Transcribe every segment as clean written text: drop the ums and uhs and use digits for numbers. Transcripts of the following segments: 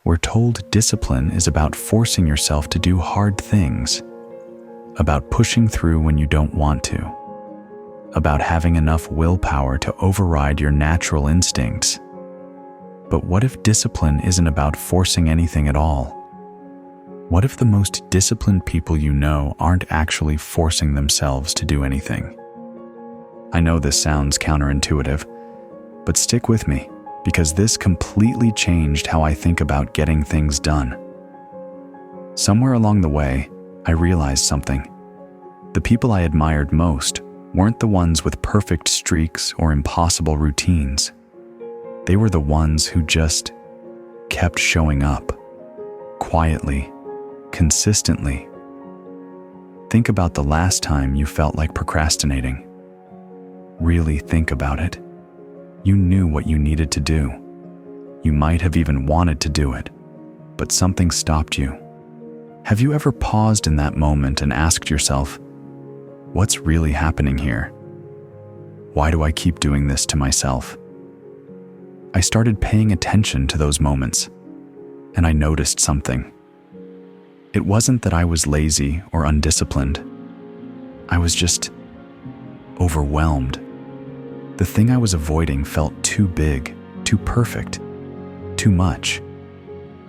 We're told discipline is about forcing yourself to do hard things, about pushing through when you don't want to, about having enough willpower to override your natural instincts. But what if discipline isn't about forcing anything at all? What if the most disciplined people you know aren't actually forcing themselves to do anything? I know this sounds counterintuitive, but stick with me, because this completely changed how I think about getting things done. Somewhere along the way, I realized something. The people I admired most weren't the ones with perfect streaks or impossible routines. They were the ones who just kept showing up, quietly, consistently. Think about the last time you felt like procrastinating. Really think about it. You knew what you needed to do. You might have even wanted to do it, but something stopped you. Have you ever paused in that moment and asked yourself, what's really happening here? Why do I keep doing this to myself? I started paying attention to those moments, and I noticed something. It wasn't that I was lazy or undisciplined. I was just overwhelmed. The thing I was avoiding felt too big, too perfect, too much.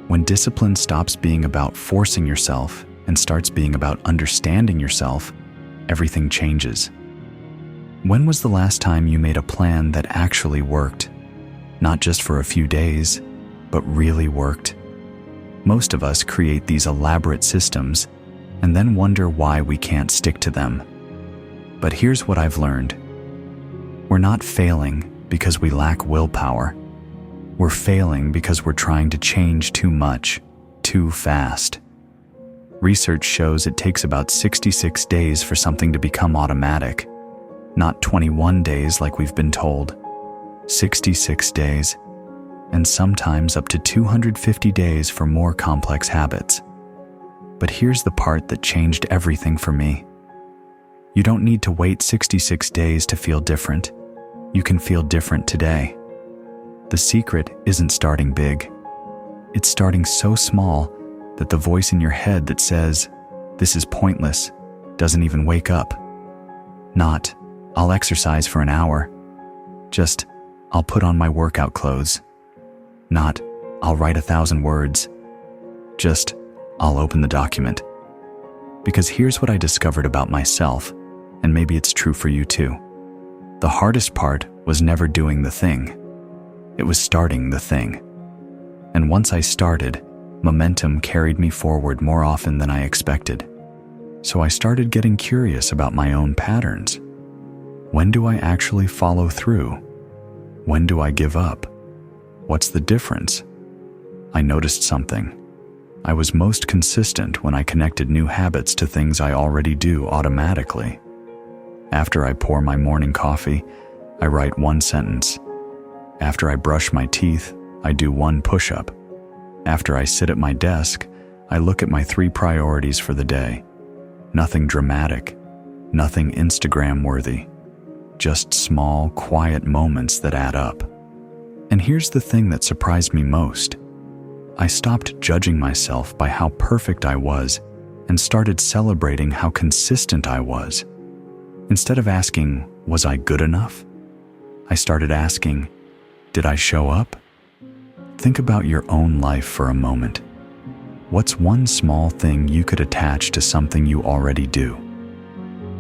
When discipline stops being about forcing yourself and starts being about understanding yourself, everything changes. When was the last time you made a plan that actually worked? Not just for a few days, but really worked? Most of us create these elaborate systems and then wonder why we can't stick to them. But here's what I've learned. We're not failing because we lack willpower. We're failing because we're trying to change too much, too fast. Research shows it takes about 66 days for something to become automatic, not 21 days like we've been told. 66 days, and sometimes up to 250 days for more complex habits. But here's the part that changed everything for me. You don't need to wait 66 days to feel different. You can feel different today. The secret isn't starting big. It's starting so small that the voice in your head that says, "This is pointless," doesn't even wake up. Not, "I'll exercise for an hour." Just, "I'll put on my workout clothes." Not, "I'll write 1,000 words." Just, "I'll open the document." Because here's what I discovered about myself, and maybe it's true for you too. The hardest part was never doing the thing. It was starting the thing. And once I started, momentum carried me forward more often than I expected. So I started getting curious about my own patterns. When do I actually follow through? When do I give up? What's the difference? I noticed something. I was most consistent when I connected new habits to things I already do automatically. After I pour my morning coffee, I write one sentence. After I brush my teeth, I do one push-up. After I sit at my desk, I look at my 3 priorities for the day. Nothing dramatic, nothing Instagram-worthy, just small, quiet moments that add up. And here's the thing that surprised me most. I stopped judging myself by how perfect I was and started celebrating how consistent I was. Instead of asking, "Was I good enough?" I started asking, "Did I show up?" Think about your own life for a moment. What's one small thing you could attach to something you already do?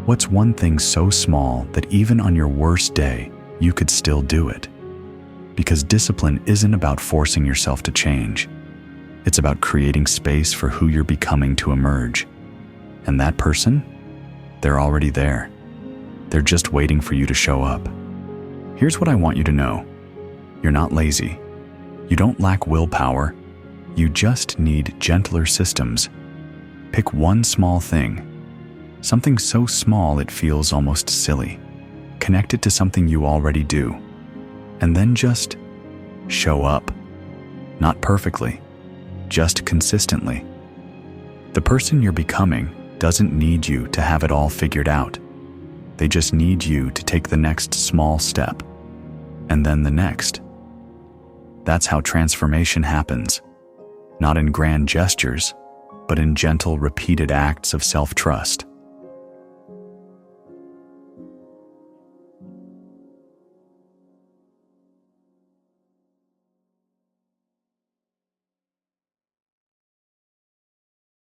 What's one thing so small that even on your worst day, you could still do it? Because discipline isn't about forcing yourself to change. It's about creating space for who you're becoming to emerge. And that person? They're already there. They're just waiting for you to show up. Here's what I want you to know. You're not lazy. You don't lack willpower. You just need gentler systems. Pick one small thing. Something so small it feels almost silly. Connect it to something you already do. And then just show up. Not perfectly, just consistently. The person you're becoming doesn't need you to have it all figured out. They just need you to take the next small step, and then the next. That's how transformation happens. not in grand gestures, but in gentle, repeated acts of self-trust.